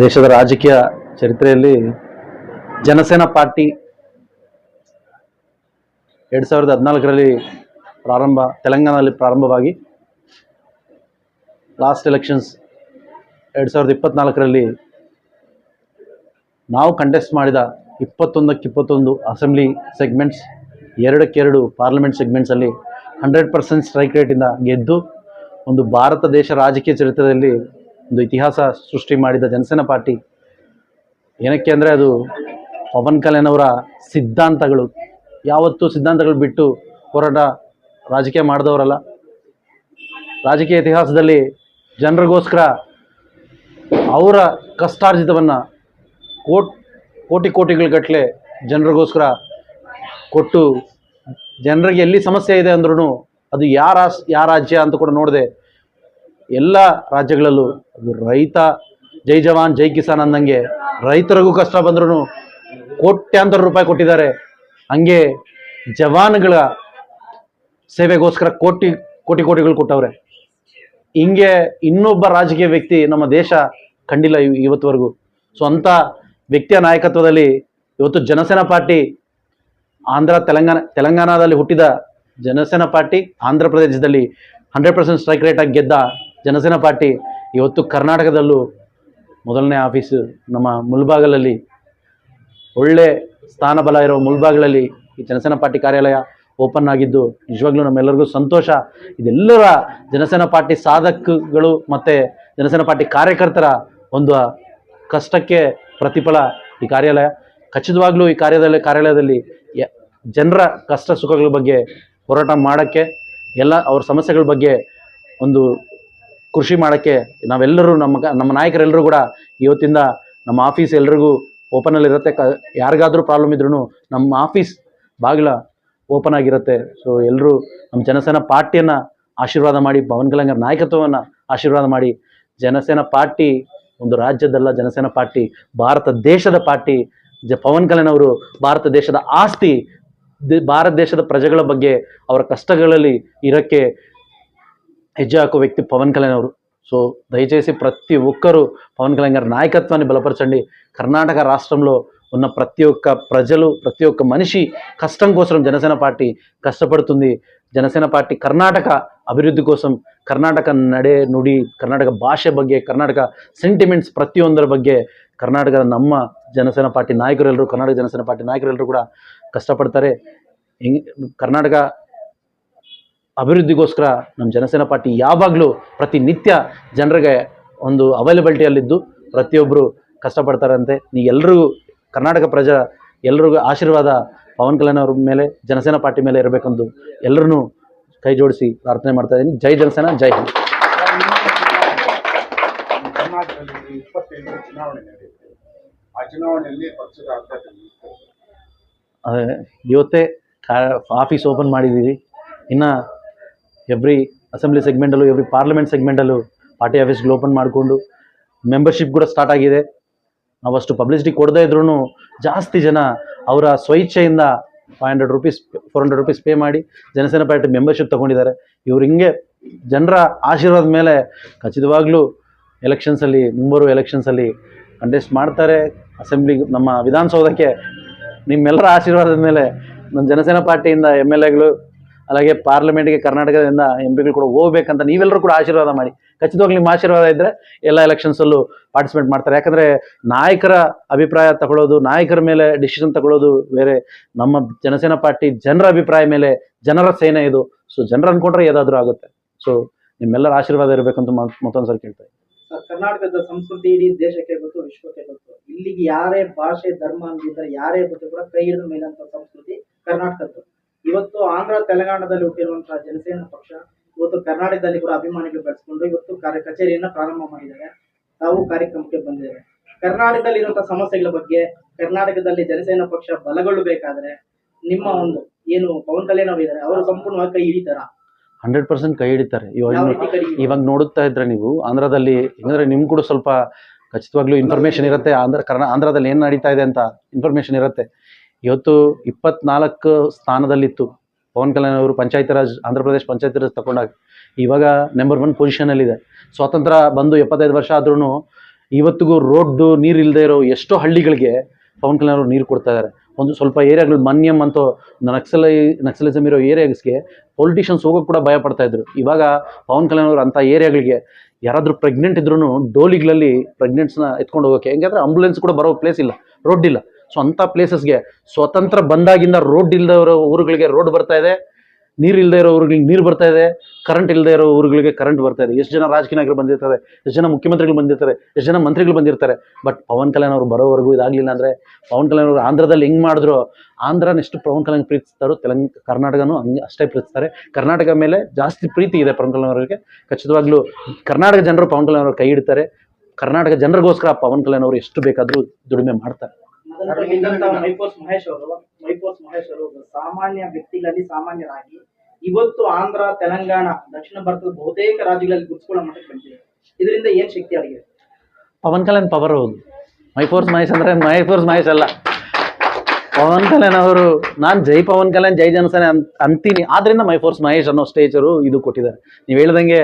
ದೇಶದ ರಾಜಕೀಯ ಚರಿತ್ರೆಯಲ್ಲಿ ಜನಸೇನಾ ಪಾರ್ಟಿ 2014ರಲ್ಲಿ ತೆಲಂಗಾಣದಲ್ಲಿ ಪ್ರಾರಂಭವಾಗಿ ಲಾಸ್ಟ್ ಎಲೆಕ್ಷನ್ಸ್ 2024ರಲ್ಲಿ ನಾವು ಕಂಟೆಸ್ಟ್ ಮಾಡಿದ 21 ಅಸೆಂಬ್ಲಿ ಸೆಗ್ಮೆಂಟ್ಸ್, 2 ಪಾರ್ಲಿಮೆಂಟ್ ಸೆಗ್ಮೆಂಟ್ಸಲ್ಲಿ 100% ಸ್ಟ್ರೈಕ್ ರೇಟಿಂದ ಗೆದ್ದು ಒಂದು ಭಾರತ ದೇಶ ರಾಜಕೀಯ ಚರಿತ್ರೆಯಲ್ಲಿ ಒಂದು ಇತಿಹಾಸ ಸೃಷ್ಟಿ ಮಾಡಿದ ಜನಸೇನಾ ಪಾರ್ಟಿ ಏನಕ್ಕೆ ಅಂದರೆ ಅದು ಪವನ್ ಕಲ್ಯಾಣ್ ಅವರ ಸಿದ್ಧಾಂತಗಳು. ಯಾವತ್ತೂ ಸಿದ್ಧಾಂತಗಳು ಬಿಟ್ಟು ಹೋರಾಟ ರಾಜಕೀಯ ಮಾಡಿದವರಲ್ಲ. ರಾಜಕೀಯ ಇತಿಹಾಸದಲ್ಲಿ ಜನರಿಗೋಸ್ಕರ ಅವರ ಕಷ್ಟಾರ್ಜಿತವನ್ನು ಕೋಟಿಗಟ್ಟಲೆ ಜನರಿಗೋಸ್ಕರ ಕೊಟ್ಟು, ಜನರಿಗೆ ಎಲ್ಲಿ ಸಮಸ್ಯೆ ಇದೆ ಅಂದ್ರೂ ಅದು ಯಾವ ರಾಜ್ಯ ಅಂತ ಕೂಡ ನೋಡದೆ ಎಲ್ಲ ರಾಜ್ಯಗಳಲ್ಲೂ ಅದು ರೈತ ಜೈ ಜವಾನ್ ಜೈ ಕಿಸಾನ್ ಅಂದಂಗೆ ರೈತರಿಗೂ ಕಷ್ಟ ಬಂದ್ರೂ ಕೋಟ್ಯಾಂತರ ರೂಪಾಯಿ ಕೊಟ್ಟಿದ್ದಾರೆ. ಹಂಗೆ ಜವಾನ್ಗಳ ಸೇವೆಗೋಸ್ಕರ ಕೋಟಿಗಳು ಕೊಟ್ಟವ್ರೆ. ಹಿಂಗೆ ಇನ್ನೊಬ್ಬ ರಾಜಕೀಯ ವ್ಯಕ್ತಿ ನಮ್ಮ ದೇಶ ಕಂಡಿಲ್ಲ ಇವತ್ತುವರೆಗೂ. ಸೊ ಅಂಥ ವ್ಯಕ್ತಿಯ ನಾಯಕತ್ವದಲ್ಲಿ ಇವತ್ತು ಜನಸೇನಾ ಪಾರ್ಟಿ ತೆಲಂಗಾಣದಲ್ಲಿ ಹುಟ್ಟಿದ ಜನಸೇನಾ ಪಾರ್ಟಿ, ಆಂಧ್ರ ಪ್ರದೇಶದಲ್ಲಿ 100% ಸ್ಟ್ರೈಕ್ ರೇಟಾಗಿ ಗೆದ್ದ ಜನಸೇನಾ ಪಾರ್ಟಿ ಇವತ್ತು ಕರ್ನಾಟಕದಲ್ಲೂ ಮೊದಲನೇ ಆಫೀಸು ನಮ್ಮ ಮುಲ್ಬಾಗಲಲ್ಲಿ, ಒಳ್ಳೆ ಸ್ಥಾನಬಲ ಇರೋ ಮುಲ್ಬಾಗಲಲ್ಲಿ ಈ ಜನಸೇನಾ ಪಾರ್ಟಿ ಕಾರ್ಯಾಲಯ ಓಪನ್ ಆಗಿದ್ದು ನಿಜವಾಗ್ಲೂ ನಮ್ಮೆಲ್ಲರಿಗೂ ಸಂತೋಷ. ಇದೆಲ್ಲರ ಜನಸೇನಾ ಪಾರ್ಟಿ ಸಾಧಕಗಳು ಮತ್ತು ಜನಸೇನಾ ಪಾರ್ಟಿ ಕಾರ್ಯಕರ್ತರ ಒಂದು ಕಷ್ಟಕ್ಕೆ ಪ್ರತಿಫಲ ಈ ಕಾರ್ಯಾಲಯ. ಖಚಿತವಾಗ್ಲೂ ಈ ಕಾರ್ಯಾಲಯದಲ್ಲಿ ಜನರ ಕಷ್ಟ ಸುಖಗಳ ಬಗ್ಗೆ ಹೋರಾಟ ಮಾಡೋಕ್ಕೆ, ಎಲ್ಲ ಅವ್ರ ಸಮಸ್ಯೆಗಳ ಬಗ್ಗೆ ಒಂದು ಕೃಷಿ ಮಾಡೋಕ್ಕೆ ನಾವೆಲ್ಲರೂ ನಮ್ಮ ನಾಯಕರೆಲ್ಲರೂ ಕೂಡ ಇವತ್ತಿಂದ ನಮ್ಮ ಆಫೀಸ್ ಎಲ್ರಿಗೂ ಓಪನಲ್ಲಿರುತ್ತೆ. ಯಾರಿಗಾದರೂ ಪ್ರಾಬ್ಲಮ್ ಇದ್ರೂ ನಮ್ಮ ಆಫೀಸ್ ಬಾಗಿಲ ಓಪನ್ ಆಗಿರುತ್ತೆ. ಸೊ ಎಲ್ಲರೂ ನಮ್ಮ ಜನಸೇನಾ ಪಾರ್ಟಿಯನ್ನು ಆಶೀರ್ವಾದ ಮಾಡಿ, ಪವನ್ ಕಲ್ಯಾಣ್ ನಾಯಕತ್ವವನ್ನು ಆಶೀರ್ವಾದ ಮಾಡಿ. ಜನಸೇನಾ ಪಾರ್ಟಿ ಒಂದು ರಾಜ್ಯದಲ್ಲ, ಜನಸೇನಾ ಪಾರ್ಟಿ ಭಾರತ ದೇಶದ ಪಾರ್ಟಿ. ಪವನ್ ಕಲ್ಯಾಣ್ ಅವರು ಭಾರತ ದೇಶದ ಆಸ್ತಿ. ಭಾರತ ದೇಶದ ಪ್ರಜೆಗಳ ಬಗ್ಗೆ ಅವರ ಕಷ್ಟಗಳಲ್ಲಿ ಇರೋಕ್ಕೆ ಹೆಜ್ಜೆ ಹಾಕೋ ವ್ಯಕ್ತಿ ಪವನ್ ಕಲ್ಯಾಣ್ ಅವರು. సో దయచేసి ప్రతి ఒక్కరూ పవన్ కళ్యాణ్ గారి నాయకత్వాన్ని బలపరచండి. కర్ణాటక రాష్ట్రంలో ఉన్న ప్రతి ఒక్క ప్రజలు, ప్రతి ఒక్క మనిషి కష్టం కోసం జనసేన పార్టీ కష్టపడుతుంది. జనసేన పార్టీ కర్ణాటక ಅಭಿವೃದ್ಧಿ కోసం, ಕರ್ನಾಟಕ ನಡೆ ನುಡಿ, ಕರ್ನಾಟಕ ಭಾಷೆ ಬಗ್ಗೆ, ಕರ್ನಾಟಕ ಸೆಂಟಿಮೆಂಟ್ಸ್ ಪ್ರತಿಯೊಂದರ ಬಗ್ಗೆ ಕರ್ನಾಟಕದ ನಮ್ಮ ಜನಸೇನಾ ಪಾರ್ಟಿ ನಾಯಕರೆಲ್ಲರೂ, ಕರ್ನಾಟಕ ಜನಸೇನಾ ಪಾರ್ಟಿ ನಾಯಕರೆಲ್ಲರೂ ಕೂಡ ಕಷ್ಟಪಡ್ತಾರೆ. ಕರ್ನಾಟಕ ಅಭಿವೃದ್ಧಿಗೋಸ್ಕರ ನಮ್ಮ ಜನಸೇನಾ ಪಾರ್ಟಿ ಯಾವಾಗಲೂ ಪ್ರತಿನಿತ್ಯ ಜನರಿಗೆ ಒಂದು ಅವೈಲಬಿಲಿಟಿಯಲ್ಲಿದ್ದು ಪ್ರತಿಯೊಬ್ಬರು ಕಷ್ಟಪಡ್ತಾರಂತೆ. ಎಲ್ಲರಿಗೂ ಕರ್ನಾಟಕ ಎಲ್ರಿಗೂ ಆಶೀರ್ವಾದ ಪವನ್ ಕಲ್ಯಾಣ್ ಅವ್ರ ಮೇಲೆ, ಜನಸೇನಾ ಪಾರ್ಟಿ ಮೇಲೆ ಇರಬೇಕೆಂದು ಎಲ್ಲರನ್ನೂ ಕೈ ಜೋಡಿಸಿ ಪ್ರಾರ್ಥನೆ ಮಾಡ್ತಾ ಇದ್ದೀನಿ. ಜೈ ಜನಸೇನಾ, ಜೈ ಹಿಂದ್. ಇವತ್ತೇ ಆಫೀಸ್ ಓಪನ್ ಮಾಡಿದ್ದೀವಿ. ಇನ್ನು ಎವ್ರಿ ಅಸೆಂಬ್ಲಿ ಸೆಗ್ಮೆಂಟಲ್ಲೂ, ಎವ್ರಿ ಪಾರ್ಲಿಮೆಂಟ್ ಸೆಗ್ಮೆಂಟಲ್ಲೂ ಪಾರ್ಟಿ ಆಫೀಸ್ಗಳು ಓಪನ್ ಮಾಡಿಕೊಂಡು ಮೆಂಬರ್ಶಿಪ್ ಕೂಡ ಸ್ಟಾರ್ಟ್ ಆಗಿದೆ. ನಾವು ಅಷ್ಟು ಪಬ್ಲಿಸಿಟಿ ಕೊಡದೇ ಇದ್ರೂ ಜಾಸ್ತಿ ಜನ ಅವರ ಸ್ವಇಚ್ಛೆಯಿಂದ 500 ರೂಪೀಸ್ 400 ರೂಪೀಸ್ ಪೇ ಮಾಡಿ ಜನಸೇನಾ ಪಾರ್ಟಿ ಮೆಂಬರ್ಶಿಪ್ ತೊಗೊಂಡಿದ್ದಾರೆ. ಇವ್ರು ಹಿಂಗೆ ಜನರ ಆಶೀರ್ವಾದ ಮೇಲೆ ಖಚಿತವಾಗ್ಲೂ ಮುಂಬರುವ ಎಲೆಕ್ಷನ್ಸಲ್ಲಿ ಕಂಟೆಸ್ಟ್ ಮಾಡ್ತಾರೆ. ಅಸೆಂಬ್ಲಿ, ನಮ್ಮ ವಿಧಾನಸೌಧಕ್ಕೆ ನಿಮ್ಮೆಲ್ಲರ ಆಶೀರ್ವಾದದ ಮೇಲೆ ನಮ್ಮ ಜನಸೇನಾ ಪಾರ್ಟಿಯಿಂದ MLAಗಳು, అలాగే ಪಾರ್ಲಿಮೆಂಟ್ಗೆ ಕರ್ನಾಟಕದಿಂದ MP ಕೂಡ ಹೋಗ್ಬೇಕಂತ ನೀವೆಲ್ಲರೂ ಕೂಡ ಆಶೀರ್ವಾದ ಮಾಡಿ. ಖಚಿತವಾಗಿ ನಿಮ್ಮ ಆಶೀರ್ವಾದ ಇದ್ದರೆ ಎಲ್ಲ ಎಲೆಕ್ಷನ್ಸಲ್ಲೂ ಪಾರ್ಟಿಸಿಪೇಟ್ ಮಾಡ್ತಾರೆ. ಯಾಕಂದರೆ ನಾಯಕರ ಅಭಿಪ್ರಾಯ ತಗೊಳ್ಳೋದು, ನಾಯಕರ ಮೇಲೆ ಡಿಸಿಷನ್ ತಗೊಳ್ಳೋದು ಬೇರೆ. ನಮ್ಮ ಜನಸೇನಾ ಪಾರ್ಟಿ ಜನರ ಅಭಿಪ್ರಾಯ ಮೇಲೆ, ಜನರ ಸೇನೆ ಇದು. ಸೊ ಜನರು ಅಂದ್ಕೊಂಡ್ರೆ ಯಾವುದಾದ್ರೂ ಆಗುತ್ತೆ. ಸೊ ನಿಮ್ಮೆಲ್ಲರ ಆಶೀರ್ವಾದ ಇರಬೇಕಂತ ಮತ್ತೊಂದು ಸರಿ ಕೇಳ್ತಾ ಇದ್ದೀನಿ. ಕರ್ನಾಟಕದ ಸಂಸ್ಕೃತಿ ಇಡೀ ದೇಶಕ್ಕೆ ಗೊತ್ತು, ವಿಶ್ವಕ್ಕೆ ಗೊತ್ತು. ಇಲ್ಲಿಗೆ ಯಾರೇ ಭಾಷೆ, ಧರ್ಮ ಅಂದಿದ್ದಾರೆ, ಯಾರೇ ಬಂದು ಕೂಡ ಕೈ ಹಿಡಿದ ಮೇಲಂತ ಸಂಸ್ಕೃತಿ ಕರ್ನಾಟಕದ್ದು. ಇವತ್ತು ಆಂಧ್ರ ತೆಲಂಗಾಣದಲ್ಲಿ ಹುಟ್ಟಿರುವಂತಹ ಜನಸೇನಾ ಪಕ್ಷ ಇವತ್ತು ಕರ್ನಾಟಕದಲ್ಲಿ ಕೂಡ ಅಭಿಮಾನಿಗಳು ಬೆಳೆಸ್ಕೊಂಡು ಇವತ್ತು ಕಚೇರಿಯನ್ನ ಪ್ರಾರಂಭ ಮಾಡಿದ್ದಾರೆ. ತಾವು ಕಾರ್ಯಕ್ರಮಕ್ಕೆ ಬಂದಿದ್ದಾರೆ. ಕರ್ನಾಟಕದಲ್ಲಿ ಇರುವಂತಹ ಸಮಸ್ಯೆಗಳ ಬಗ್ಗೆ, ಕರ್ನಾಟಕದಲ್ಲಿ ಜನಸೇನಾ ಪಕ್ಷ ಬಲಗೊಳ್ಳಬೇಕಾದ್ರೆ ನಿಮ್ಮ ಒಂದು ಏನು ಪವನ್ ಕಲ್ಯಾಣ್ ಅವರು ಇದ್ದಾರೆ, ಅವರು ಸಂಪೂರ್ಣವಾಗಿ ಕೈ ಹಿಡಿತಾರ? 100% ಕೈ ಹಿಡಿತಾರೆ. ಇವಾಗ ನೋಡುತ್ತಾ ಇದ್ರೆ ನೀವು ಆಂಧ್ರದಲ್ಲಿ, ಯಾಕಂದ್ರೆ ನಿಮ್ ಕೂಡ ಸ್ವಲ್ಪ ಖಚಿತವಾಗ್ಲೂ ಇನ್ಫಾರ್ಮೇಶನ್ ಇರುತ್ತೆ. ಆಂಧ್ರದಲ್ಲಿ ಏನು ನಡೀತಾ ಇದೆ ಅಂತ ಇನ್ಫಾರ್ಮೇಶನ್ ಇರುತ್ತೆ. ಇವತ್ತು 24 ಸ್ಥಾನದಲ್ಲಿತ್ತು ಪವನ್ ಕಲ್ಯಾಣ್ ಅವರು ಪಂಚಾಯತ್ ರಾಜ್, ಆಂಧ್ರ ಪ್ರದೇಶ್ ಪಂಚಾಯತ್ ರಾಜ್ ತಗೊಂಡಾಗ. ಇವಾಗ ನಂಬರ್ 1 ಪೊಸಿಷನಲ್ಲಿದೆ. ಸ್ವಾತಂತ್ರ್ಯ ಬಂದು 75 ವರ್ಷ ಆದ್ರೂ ಇವತ್ತಿಗೂ ರೋಡ್ಡು ನೀರು ಇಲ್ಲದೆ ಇರೋ ಎಷ್ಟೋ ಹಳ್ಳಿಗಳಿಗೆ ಪವನ್ ಕಲ್ಯಾಣ್ ಅವರು ನೀರು ಕೊಡ್ತಾ ಇದ್ದಾರೆ. ಒಂದು ಸ್ವಲ್ಪ ಏರಿಯಾಗಳು ಮನ್ಯಂ ಅಂತ ನಕ್ಸಲಿಸಮ್ ಇರೋ ಏರಿಯಾಸ್ಗೆ ಪೊಲಿಟಿಷಿಯನ್ಸ್ ಹೋಗೋಕೆ ಕೂಡ ಭಯ ಪಡ್ತಾ ಇದ್ರು. ಇವಾಗ ಪವನ್ ಕಲ್ಯಾಣ್ ಅವರು ಅಂಥ ಏರಿಯಾಗಳಿಗೆ ಯಾರಾದರೂ ಪ್ರೆಗ್ನೆಂಟ್ ಇದ್ರೂ ಡೋಲಿಗಳಲ್ಲಿ ಪ್ರೆಗ್ನೆಂಟ್ಸ್ನ ಎತ್ಕೊಂಡು ಹೋಗೋಕೆ, ಹೆಂಗಂದ್ರೆ ಆಂಬುಲೆನ್ಸ್ ಕೂಡ ಬರೋ ಪ್ಲೇಸ್ ಇಲ್ಲ, ರೋಡ್ ಇಲ್ಲ. ಸೊ ಅಂಥ ಪ್ಲೇಸಸ್ಗೆ ಸ್ವತಂತ್ರ ಬಂದಾಗಿಂದ ರೋಡ್ ಇಲ್ಲದೆ ಇರೋ ಊರುಗಳಿಗೆ ರೋಡ್ ಬರ್ತಾ ಇದೆ, ನೀರು ಇಲ್ಲದೆ ಇರೋ ಊರುಗಳಿಗೆ ನೀರು ಬರ್ತಾ ಇದೆ, ಕರೆಂಟ್ ಇಲ್ಲದೆ ಇರೋ ಊರುಗಳಿಗೆ ಕರೆಂಟ್ ಬರ್ತಾ ಇದೆ. ಎಷ್ಟು ಜನ ರಾಜಕೀಯ ನಾಯಕರು ಬಂದಿರ್ತಾರೆ, ಎಷ್ಟು ಜನ ಮುಖ್ಯಮಂತ್ರಿಗಳು ಬಂದಿರ್ತಾರೆ, ಎಷ್ಟು ಜನ ಮಂತ್ರಿಗಳು ಬಂದಿರ್ತಾರೆ. ಬಟ್ ಪವನ್ ಕಲ್ಯಾಣ್ ಅವರು ಬರೋವರೆಗೂ ಇದಾಗಲಿಲ್ಲ ಅಂದರೆ, ಪವನ್ ಕಲ್ಯಾಣ್ ಅವರು ಆಂಧ್ರದಲ್ಲಿ ಹೆಂಗೆ ಮಾಡಿದ್ರು, ಆಂಧ್ರನೆಷ್ಟು ಪವನ್ ಕಲ್ಯಾಣ್ ಪ್ರೀತಿಸ್ತಾರೋ ಕರ್ನಾಟಕನೂ ಹಂಗೆ ಅಷ್ಟೇ ಪ್ರೀತಿಸ್ತಾರೆ. ಕರ್ನಾಟಕ ಮೇಲೆ ಜಾಸ್ತಿ ಪ್ರೀತಿ ಇದೆ ಪವನ್ ಕಲ್ಯಾಣ್ ಅವರಿಗೆ. ಖಚಿತವಾಗ್ಲೂ ಕರ್ನಾಟಕ ಜನರು ಪವನ್ ಕಲ್ಯಾಣ್ ಅವರು ಕೈ ಹಿಡ್ತಾರೆ. ಕರ್ನಾಟಕ ಜನರಿಗೋಸ್ಕರ ಪವನ್ ಕಲ್ಯಾಣ್ ಅವರು ಎಷ್ಟು ಬೇಕಾದರೂ ದುಡಿಮೆ ಮಾಡ್ತಾರೆ. ಮೈಫೋರ್ಸ್ ಮಹೇಶ್ ಅವರು ಸಾಮಾನ್ಯ ವ್ಯಕ್ತಿಗಳಲ್ಲಿ ಸಾಮಾನ್ಯರಾಗಿ ಇವತ್ತು ಆಂಧ್ರ, ತೆಲಂಗಾಣ, ದಕ್ಷಿಣ ಭಾರತದ ಬಹುತೇಕ ರಾಜ್ಯಗಳಲ್ಲಿ ಗುರುತಿಸಿಕೊಳ್ಳೋ ಮಟ್ಟಕ್ಕೆ ಬಂದಿದೆ. ಇದರಿಂದ ಏನ್ ಶಕ್ತಿ ಆಗಿದೆ? ಪವನ್ ಕಲ್ಯಾಣ್ ಪವರ್ ಹೌದು. ಮೈಫೋರ್ಸ್ ಮಹೇಶ್ ಅಂದರೆ ಮೈಫೋರ್ಸ್ ಮಹೇಶ್ ಅಲ್ಲ, ಪವನ್ ಕಲ್ಯಾಣ್ ಅವರು. ನಾನು ಜೈ ಪವನ್ ಕಲ್ಯಾಣ್ ಜೈ ಜನಸೇನೆ ಅಂತೀನಿ, ಆದ್ರಿಂದ ಮೈಫೋರ್ಸ್ ಮಹೇಶ್ ಅನ್ನೋ ಸ್ಟೇಜರು ಇದು ಕೊಟ್ಟಿದ್ದಾರೆ. ನೀವು ಹೇಳ್ದಂಗೆ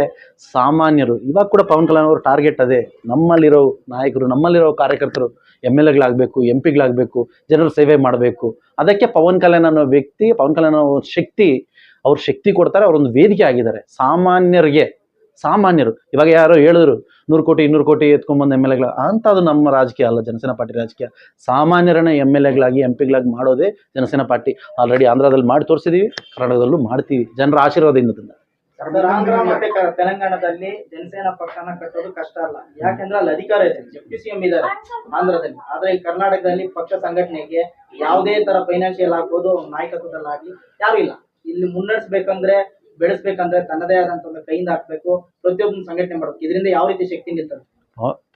ಸಾಮಾನ್ಯರು ಇವಾಗ ಕೂಡ ಪವನ್ ಕಲ್ಯಾಣ್ ಅವರು ಟಾರ್ಗೆಟ್ ಅದೇ. ನಮ್ಮಲ್ಲಿರೋ ನಾಯಕರು, ನಮ್ಮಲ್ಲಿರೋ ಕಾರ್ಯಕರ್ತರು MLAಗಳಾಗಬೇಕು, MP ಗಳಾಗಬೇಕು, ಜನರ ಸೇವೆ ಮಾಡಬೇಕು. ಅದಕ್ಕೆ ಪವನ್ ಕಲ್ಯಾಣ್ ಅನ್ನೋ ವ್ಯಕ್ತಿ, ಪವನ್ ಕಲ್ಯಾಣ್ ಅನ್ನೋ ಶಕ್ತಿ, ಅವ್ರು ಶಕ್ತಿ ಕೊಡ್ತಾರೆ. ಅವರೊಂದು ವೇದಿಕೆ ಆಗಿದ್ದಾರೆ ಸಾಮಾನ್ಯರು. ಇವಾಗ ಯಾರೋ ಹೇಳಿದ್ರು 100 ಕೋಟಿ 200 ಕೋಟಿ ಎತ್ಕೊಂಡ್ಬಂದು MLAಗಳ ಅಂಥದ್ದು ನಮ್ಮ ರಾಜಕೀಯ ಅಲ್ಲ, ಜನಸೇನಾ ಪಾರ್ಟಿ ರಾಜಕೀಯ. ಸಾಮಾನ್ಯರನ್ನ MLAಗಳಾಗಿ MP ಗಳಾಗಿ ಮಾಡೋದೇ ಜನಸೇನಾ ಪಾರ್ಟಿ. ಆಲ್ರೆಡಿ ಆಂಧ್ರದಲ್ಲಿ ಮಾಡಿ ತೋರಿಸಿದೀವಿ, ಕರ್ನಾಟಕದಲ್ಲೂ ಮಾಡ್ತೀವಿ, ಜನರ ಆಶೀರ್ವಾದದಿಂದ. ಆಂಧ್ರ ಮತ್ತೆ ತೆಲಂಗಾಣದಲ್ಲಿ ಜನಸೇನಾ ಪಕ್ಷನ ಕಟ್ಟೋದು ಕಷ್ಟ ಅಲ್ಲ, ಯಾಕಂದ್ರೆ ಅಲ್ಲಿ ಅಧಿಕಾರ ಇದೆ, ಡೆಪ್ಟಿ CM ಇದ್ದಾರೆ ಆಂಧ್ರದಲ್ಲಿ. ಆದ್ರೆ ಈ ಕರ್ನಾಟಕದಲ್ಲಿ ಪಕ್ಷ ಸಂಘಟನೆಗೆ ಯಾವುದೇ ತರ ಫೈನಾನ್ಷಿಯಲ್ ಆಗ್ಬೋದು, ನಾಯಕತ್ವದಲ್ಲಾಗ್ಲಿ ಯಾರು ಇಲ್ಲ. ಇಲ್ಲಿ ಮುನ್ನಡೆಸ್ಬೇಕಂದ್ರೆ, ಬೆಳೆಸ್ಬೇಕಂದ್ರೆ ತನ್ನದೇ ಆದಂತ ಒಂದು ಕೈಯಿಂದ ಹಾಕ್ಬೇಕು, ಪ್ರತಿಯೊಬ್ಬನ ಸಂಘಟನೆ ಮಾಡ್ಬೇಕು. ಇದರಿಂದ ಯಾವ ರೀತಿ ಶಕ್ತಿ ನಿಲ್ತದೆ?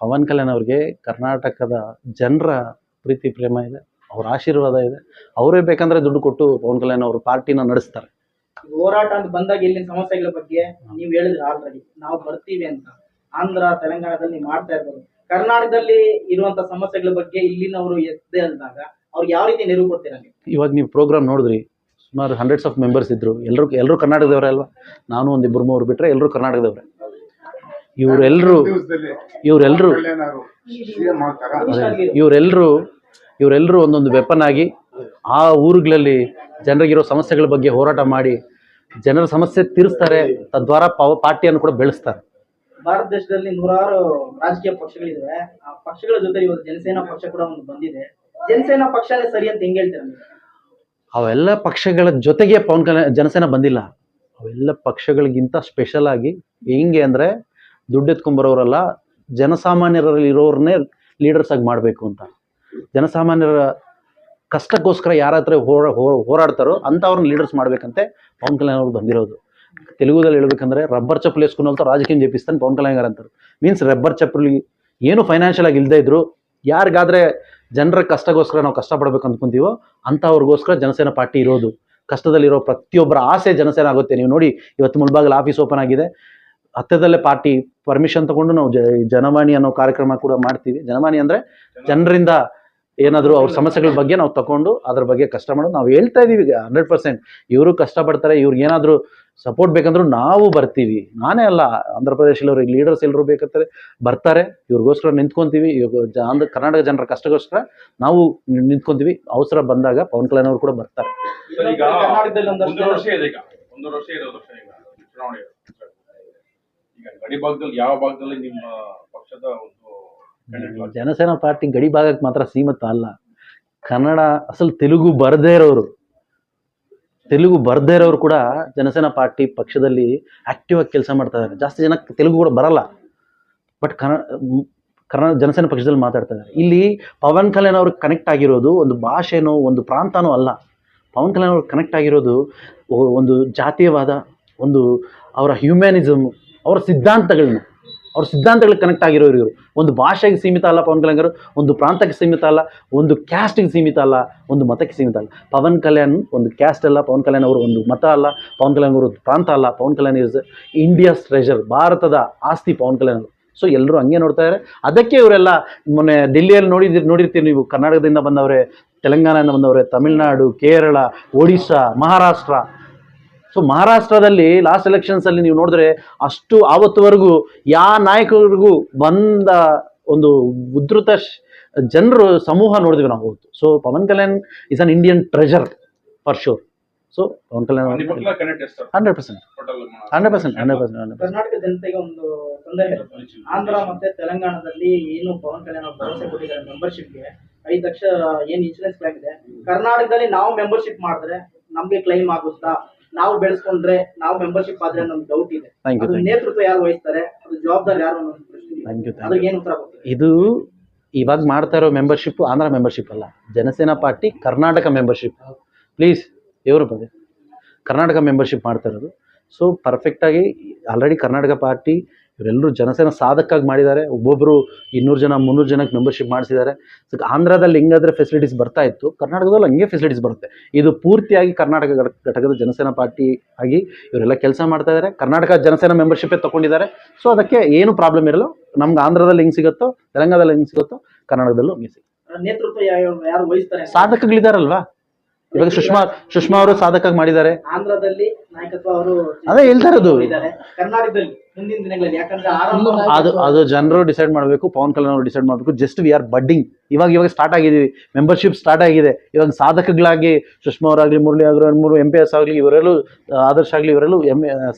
ಪವನ್ ಕಲ್ಯಾಣ್ ಅವ್ರಿಗೆ ಕರ್ನಾಟಕದ ಜನರ ಪ್ರೀತಿ ಪ್ರೇಮ ಇದೆ, ಅವ್ರ ಆಶೀರ್ವಾದ ಇದೆ. ಅವರೇ ಬೇಕಂದ್ರೆ ದುಡ್ಡು ಕೊಟ್ಟು ಪವನ್ ಕಲ್ಯಾಣ್ ಅವರು ಪಾರ್ಟಿನ ನಡೆಸ್ತಾರೆ. ಹೋರಾಟ ಅಂತ ಬಂದಾಗ ಇಲ್ಲಿನ ಸಮಸ್ಯೆಗಳ ಬಗ್ಗೆ ನೀವು ಹೇಳಿದ್ರೆ ಆಲ್ರೆಡಿ ನಾವು ಬರ್ತೀವಿ ಅಂತ. ಆಂಧ್ರ, ತೆಲಂಗಾಣದಲ್ಲಿ ನೀವು ಮಾಡ್ತಾ ಇರ್ಬೋದು. ಕರ್ನಾಟಕದಲ್ಲಿ ಇರುವಂತ ಸಮಸ್ಯೆಗಳ ಬಗ್ಗೆ ಇಲ್ಲಿನವರು ಎದ್ದೆ ಅಂದಾಗ ಅವ್ರಿಗೆ ಯಾವ ರೀತಿ ನೆರವು ಕೊಡ್ತೀರಾ? ಇವಾಗ ನೀವು ಪ್ರೋಗ್ರಾಮ್ ನೋಡಿದ್ರಿ, ಸುಮಾರು hundreds of ಮೆಂಬರ್ಸ್ ಇದ್ರು. ಎಲ್ಲರೂ ಕರ್ನಾಟಕದವರೇ ಅಲ್ವಾ? ನಾನು ಒಂದು 2-3 ಬಿಟ್ಟರೆ ಎಲ್ಲರೂ ಕರ್ನಾಟಕದವ್ರೆ. ಇವರೆಲ್ಲರೂ ಒಂದೊಂದು ವೆಪನ್ ಆಗಿ ಆ ಊರುಗಳಲ್ಲಿ ಜನರಿಗಿರೋ ಸಮಸ್ಯೆಗಳ ಬಗ್ಗೆ ಹೋರಾಟ ಮಾಡಿ ಜನರ ಸಮಸ್ಯೆ ತೀರಿಸ್ತಾರೆ. ತದ್ವಾರ ಪಾರ್ಟಿಯನ್ನು ಕೂಡ ಬೆಳೆಸ್ತಾರೆ. ಭಾರತ ದೇಶದಲ್ಲಿ 100 ರಾಜಕೀಯ ಪಕ್ಷಗಳಿವೆ. ಆ ಪಕ್ಷಗಳ ಜೊತೆ ಇವತ್ತು ಜನಸೇನಾ ಪಕ್ಷ ಕೂಡ ಒಂದು ಬಂದಿದೆ. ಜನಸೇನಾ ಪಕ್ಷನೇ ಸರಿ ಅಂತ ಹೆಂಗ್ ಹೇಳ್ತೀರಾ? ಅವೆಲ್ಲ ಪಕ್ಷಗಳ ಜೊತೆಗೆ ಪವನ್ ಕಲ್ಯಾಣ್ ಜನಸೇನಾ ಬಂದಿಲ್ಲ. ಅವೆಲ್ಲ ಪಕ್ಷಗಳಿಗಿಂತ ಸ್ಪೆಷಲ್ ಆಗಿ ಹೆಂಗೆ ಅಂದರೆ, ದುಡ್ಡು ಎತ್ಕೊಂಡ್ಬರೋರಲ್ಲ, ಜನಸಾಮಾನ್ಯರಲ್ಲಿ ಇರೋರನ್ನೇ ಲೀಡರ್ಸ್ ಆಗಿ ಮಾಡಬೇಕು ಅಂತ. ಜನಸಾಮಾನ್ಯರ ಕಷ್ಟಕ್ಕೋಸ್ಕರ ಯಾರ ಹತ್ರ ಹೋರಾಡ್ತಾರೋ ಅಂಥವ್ರನ್ನ ಲೀಡರ್ಸ್ ಮಾಡಬೇಕಂತೆ ಪವನ್ ಕಲ್ಯಾಣ್ ಅವ್ರು ಬಂದಿರೋದು. ತೆಲುಗುದಲ್ಲಿ ಹೇಳ್ಬೇಕಂದ್ರೆ ರಬ್ಬರ್ ಚಪ್ಪಲಿ వేసుకున్న ಅಂತ ರಾಜಕೀಯ ಜಪಿಸ್ತಾನೆ ಪವನ್ ಕಲ್ಯಾಣ್ గారు ಅಂತಾರೆ. ಮೀನ್ಸ್ ರಬ್ಬರ್ ಚಪ್ಪಲಿ ಏನು ಫೈನಾನ್ಷಿಯಲ್ ಆಗಿ ಇಲ್ಲದೆ ಇದ್ರು, ಯಾರಿಗಾದ್ರೆ ಜನರ ಕಷ್ಟಗೋಸ್ಕರ ನಾವು ಕಷ್ಟಪಡಬೇಕು ಅಂದ್ಕೊಂತೀವೋ ಅಂಥವ್ರಿಗೋಸ್ಕರ ಜನಸೇನಾ ಪಾರ್ಟಿ ಇರೋದು. ಕಷ್ಟದಲ್ಲಿರೋ ಪ್ರತಿಯೊಬ್ಬರ ಆಸೆ ಜನಸೇನಾ ಆಗುತ್ತೆ. ನೀವು ನೋಡಿ, ಇವತ್ತು ಮುಳಬಾಗಿಲು ಆಫೀಸ್ ಓಪನ್ ಆಗಿದೆ. ಹತ್ತದಲ್ಲೇ ಪಾರ್ಟಿ ಪರ್ಮಿಷನ್ ತಗೊಂಡು ನಾವು ಜನವಾಣಿ ಅನ್ನೋ ಕಾರ್ಯಕ್ರಮ ಕೂಡ ಮಾಡ್ತೀವಿ. ಜನವಾಣಿ ಅಂದರೆ ಜನರಿಂದ ಏನಾದರೂ ಅವ್ರ ಸಮಸ್ಯೆಗಳ ಬಗ್ಗೆ ನಾವು ತಗೊಂಡು ಅದ್ರ ಬಗ್ಗೆ ಕಷ್ಟ ಮಾಡೋದು. ನಾವು ಹೇಳ್ತಾ ಇದ್ದೀವಿ 100%. ಇವರು ಕಷ್ಟಪಡ್ತಾರೆ, ಇವ್ರಿಗೆ ಏನಾದರೂ ಸಪೋರ್ಟ್ ಬೇಕಂದ್ರೂ ನಾವು ಬರ್ತೀವಿ. ನಾನೇ ಅಲ್ಲ, ಆಂಧ್ರ ಪ್ರದೇಶದಲ್ಲಿ ಅವ್ರಿಗೆ ಲೀಡರ್ಸ್ ಎಲ್ಲರೂ ಬೇಕಾದ್ರೆ ಬರ್ತಾರೆ. ಇವ್ರಿಗೋಸ್ಕರ ನಿಂತ್ಕೊಂತೀವಿ. ಇವಾಗ ಕರ್ನಾಟಕ ಜನರ ಕಷ್ಟಗೋಸ್ಕರ ನಾವು ನಿಂತ್ಕೊಂತೀವಿ. ಅವಸರ ಬಂದಾಗ ಪವನ್ ಕಲ್ಯಾಣ್ ಅವರು ಕೂಡ ಬರ್ತಾರೆ. ಜನಸೇನಾ ಪಾರ್ಟಿ ಗಡಿ ಭಾಗಕ್ಕೆ ಮಾತ್ರ ಸೀಮಿತ ಅಲ್ಲ. ಕನ್ನಡ ಅಸಲು ತೆಲುಗು ಬರದೇ ಇರೋರು ಕೂಡ ಜನಸೇನಾ ಪಾರ್ಟಿ ಪಕ್ಷದಲ್ಲಿ ಆಕ್ಟಿವ್ ಆಗಿ ಕೆಲಸ ಮಾಡ್ತಾ ಇದ್ದಾರೆ. ಜಾಸ್ತಿ ಜನ ತೆಲುಗು ಕೂಡ ಬರಲ್ಲ, ಬಟ್ ಕನ್ನಡ ಜನಸೇನಾ ಪಕ್ಷದಲ್ಲಿ ಮಾತಾಡ್ತಾ ಇದ್ದಾರೆ. ಇಲ್ಲಿ ಪವನ್ ಕಲ್ಯಾಣ್ ಅವ್ರಿಗೆ ಕನೆಕ್ಟ್ ಆಗಿರೋದು ಒಂದು ಭಾಷೆನೋ ಒಂದು ಪ್ರಾಂತನೋ ಅಲ್ಲ. ಪವನ್ ಕಲ್ಯಾಣ್ ಅವ್ರಿಗೆ ಕನೆಕ್ಟ್ ಆಗಿರೋದು ಒಂದು ಜಾತೀಯವಾದ, ಒಂದು ಅವರ ಹ್ಯೂಮ್ಯಾನಿಸಮ್, ಅವರ ಸಿದ್ಧಾಂತಗಳಿಗೆ ಕನೆಕ್ಟ್ ಆಗಿರೋರು ಇವರು. ಒಂದು ಭಾಷೆಗೆ ಸೀಮಿತ ಅಲ್ಲ ಪವನ್ ಕಲ್ಯಾಣ್ ಅವರು, ಒಂದು ಪ್ರಾಂತಕ್ಕೆ ಸೀಮಿತ ಅಲ್ಲ, ಒಂದು ಕ್ಯಾಸ್ಟಿಗೆ ಸೀಮಿತ ಅಲ್ಲ, ಒಂದು ಮತಕ್ಕೆ ಸೀಮಿತ ಅಲ್ಲ. ಪವನ್ ಕಲ್ಯಾಣ್ ಒಂದು ಕ್ಯಾಸ್ಟ್ ಅಲ್ಲ, ಪವನ್ ಕಲ್ಯಾಣ್ ಅವರು ಒಂದು ಮತ ಅಲ್ಲ, ಪವನ್ ಕಲ್ಯಾಣ್ ಅವರು ಪ್ರಾಂತ ಅಲ್ಲ. Pawan Kalyan is India's treasure, ಭಾರತದ ಆಸ್ತಿ ಪವನ್ ಕಲ್ಯಾಣ್ ಅವರು. ಸೊ ಎಲ್ಲರೂ ಹಂಗೆ ನೋಡ್ತಾ ಇದ್ದಾರೆ. ಅದಕ್ಕೆ ಇವರೆಲ್ಲ ಮೊನ್ನೆ ದಿಲ್ಲಿಯಲ್ಲಿ ನೋಡಿರ್ತೀರಿ ನೀವು, ಕರ್ನಾಟಕದಿಂದ ಬಂದವರೇ, ತೆಲಂಗಾಣದಿಂದ ಬಂದವರೇ, ತಮಿಳುನಾಡು, ಕೇರಳ, ಒಡಿಶಾ, ಮಹಾರಾಷ್ಟ್ರ. ಸೊ ಮಹಾರಾಷ್ಟ್ರದಲ್ಲಿ ಲಾಸ್ಟ್ ಎಲೆಕ್ಷನ್ಸಲ್ಲಿ ನೀವು ನೋಡಿದ್ರೆ ಅಷ್ಟು ಆವತ್ತುವರೆಗೂ ಯಾವ ನಾಯಕರಿಗೂ ಬಂದ ಒಂದು ಉದ್ಧೃತ ಜನರು ಸಮೂಹ ನೋಡಿದ್ವಿ ನಾವು ಅವತ್ತು. So Pawan Kalyan is an Indian treasure for sure. So Pawan Kalyan 100%. Karnataka ಜನತೆಗೆ ಒಂದು ತೊಂದರೆ ಇದೆ. ಆಂಧ್ರ ಮತ್ತೆ ತೆಲಂಗಾಣದಲ್ಲಿ ಏನು ಪವನ್ ಕಲ್ಯಾಣ್ ಅವರು ಭರವಸೆ ಕೊಟ್ಟಿದ್ದಾರೆ ಮೆಂಬರ್ಶಿಪ್ಗೆ 5 ಲಕ್ಷ ಏನು ಇನ್ಶೂರೆನ್ಸ್ ಪ್ಲಾನ್ ಇದೆ. ಕರ್ನಾಟಕದಲ್ಲಿ ನಾವು ಮೆಂಬರ್ಶಿಪ್ ಮಾಡಿದ್ರೆ ನಮ್ಗೆ ಕ್ಲೈಮ್ ಆಗುತ್ತಾ, ನಾವು ಬೆಳೆಸ್ಕೊಂಡ್ರೆ ನಾವು ಮೆಂಬರ್ಶಿಪ್ ಆದ್ರೆ ನಮ್ಗೆ ಡೌಟ್ ಇದೆ. ಅದು ನೇತೃತ್ವ ಯಾರು ವಹಿಸ್ತಾರೆ, ಅದು ಜವಾಬ್ದಾರಿ ಯಾರು ಅನ್ನೋ ಪ್ರಶ್ನೆ ಇದೆ. ಅದಕ್ಕೆ ಏನು ಉತ್ತರ ಕೊಡ್ತೀವಿ? ಇದು ಇವಾಗ ಮಾಡ್ತಾ ಇರೋ ಮೆಂಬರ್ಶಿಪ್ ಆಂಧ್ರ ಮೆಂಬರ್ಶಿಪ್ ಅಲ್ಲ, Jana Sena party Karnataka membership. Please ಇವರು ಬಂದೆ ಕರ್ನಾಟಕ ಮೆಂಬರ್ಶಿಪ್ ಮಾಡ್ತಾ ಇರೋದು. ಸೊ ಪರ್ಫೆಕ್ಟಾಗಿ ಆಲ್ರೆಡಿ ಕರ್ನಾಟಕ ಪಾರ್ಟಿ ಇವರೆಲ್ಲರೂ ಜನಸೇನಾ ಸಾಧಕವಾಗಿ ಮಾಡಿದ್ದಾರೆ. ಒಬ್ಬೊಬ್ಬರು 200 ಜನ 300 ಜನಕ್ಕೆ ಮೆಂಬರ್ಶಿಪ್ ಮಾಡಿಸಿದ್ದಾರೆ. ಸೊ ಆಂಧ್ರದಲ್ಲಿ ಹೆಂಗಾದ್ರೆ ಫೆಸಿಲಿಟೀಸ್ ಬರ್ತಾ ಇತ್ತು, ಕರ್ನಾಟಕದಲ್ಲಿ ಹಂಗೆ ಫೆಸಿಲಿಟೀಸ್ ಬರುತ್ತೆ. ಇದು ಪೂರ್ತಿಯಾಗಿ ಕರ್ನಾಟಕ ಘಟಕದ ಜನಸೇನಾ ಪಾರ್ಟಿ ಆಗಿ ಇವರೆಲ್ಲ ಕೆಲಸ ಮಾಡ್ತಾ ಇದ್ದಾರೆ. ಕರ್ನಾಟಕ ಜನಸೇನಾ ಮೆಂಬರ್ಶಿಪ್ಪೇ ತೊಗೊಂಡಿದ್ದಾರೆ. ಸೊ ಅದಕ್ಕೆ ಏನು ಪ್ರಾಬ್ಲಮ್ ಇರಲ್ಲ. ನಮ್ಗೆ ಆಂಧ್ರದಲ್ಲಿ ಹೆಂಗೆ ಸಿಗುತ್ತೋ, ತೆಲಂಗಾಣದಲ್ಲಿ ಹೆಂಗೆ ಸಿಗುತ್ತೋ, ಕರ್ನಾಟಕದಲ್ಲೂ ಹಂಗೆ ಸಿಗುತ್ತೆ. ನೇತೃತ್ವ ಯಾರು ವಹಿಸ್ತಾರೆ? ಸಾಧಕಗಳಿದಾರಲ್ವಾ, ಇವಾಗ ಸುಷ್ಮಾ ಅವರು ಸಾಧಕವಾಗಿ ಮಾಡಿದ್ದಾರೆ. ಆಂಧ್ರದಲ್ಲಿ ನಾಯಕತ್ವ ಅವರು ಅದೇ ಹೇಳ್ತಾ ಇರೋದು. ಕರ್ನಾಟಕದಲ್ಲಿ ಮುಂದಿನ ದಿನಗಳಲ್ಲಿ ಯಾಕಂದ್ರೆ ಅದು ಜನರು ಡಿಸೈಡ್ ಮಾಡಬೇಕು, ಪವನ್ ಕಲ್ಯಾಣ್ ಅವರು ಡಿಸೈಡ್ ಮಾಡಬೇಕು. Just we are budding. ಇವಾಗ ಸ್ಟಾರ್ಟ್ ಆಗಿದ್ದೀವಿ, ಮೆಂಬರ್ಶಿಪ್ ಸ್ಟಾರ್ಟ್ ಆಗಿದೆ. ಇವಾಗ ಸಾಧಕಗಳಾಗಿ ಸುಷ್ಮಾ ಅವರಾಗಲಿ, ಮುರಳಿ ಆಗಲಿ, MPS ಆಗಲಿ, ಇವರೆಲ್ಲೂ ಆದರ್ಶ ಆಗಲಿ, ಇವರೆಲ್ಲೂ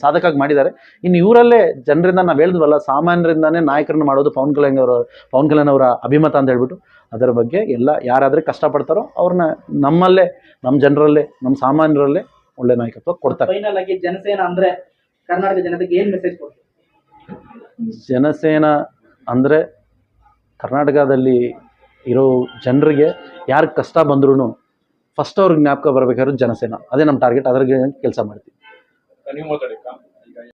ಸಾಧಕವಾಗಿ ಮಾಡಿದ್ದಾರೆ. ಇನ್ನು ಇವರಲ್ಲೇ ಜನರಿಂದ ನಾವು ಹೇಳಿದ್ವಲ್ಲ, ಸಾಮಾನ್ಯರಿಂದಾನೇ ನಾಯಕರನ್ನು ಮಾಡೋದು ಪವನ್ ಕಲ್ಯಾಣ್ ಅವರ ಅಭಿಮತ ಅಂತ ಹೇಳ್ಬಿಟ್ಟು, ಅದರ ಬಗ್ಗೆ ಎಲ್ಲ ಯಾರಾದರೆ ಕಷ್ಟಪಡ್ತಾರೋ ಅವ್ರನ್ನ ನಮ್ಮಲ್ಲೇ, ನಮ್ಮ ಜನರಲ್ಲೇ, ನಮ್ಮ ಸಾಮಾನ್ಯರಲ್ಲೇ ಒಳ್ಳೆ ನಾಯಕತ್ವ ಕೊಡ್ತಾರೆ. ಫೈನಲ್ ಆಗಿ ಜನಸೇನಾ ಅಂದ್ರೆ ಕರ್ನಾಟಕ ಜನತೆಗೆ ಏನು ಮೆಸೇಜ್ ಕೊಡ್ತಾರೆ? ಜನಸೇನಾ ಅಂದರೆ ಕರ್ನಾಟಕದಲ್ಲಿ ಇರೋ ಜನರಿಗೆ ಯಾರು ಕಷ್ಟ ಬಂದ್ರೂ ಫಸ್ಟ್ ಅವ್ರಿಗೆ ಜ್ಞಾಪಕ ಬರಬೇಕಾದ್ರೆ ಜನಸೇನಾ. ಅದೇ ನಮ್ಮ ಟಾರ್ಗೆಟ್. ಅದ್ರಿಗೆ ಕೆಲಸ ಮಾಡ್ತೀವಿ.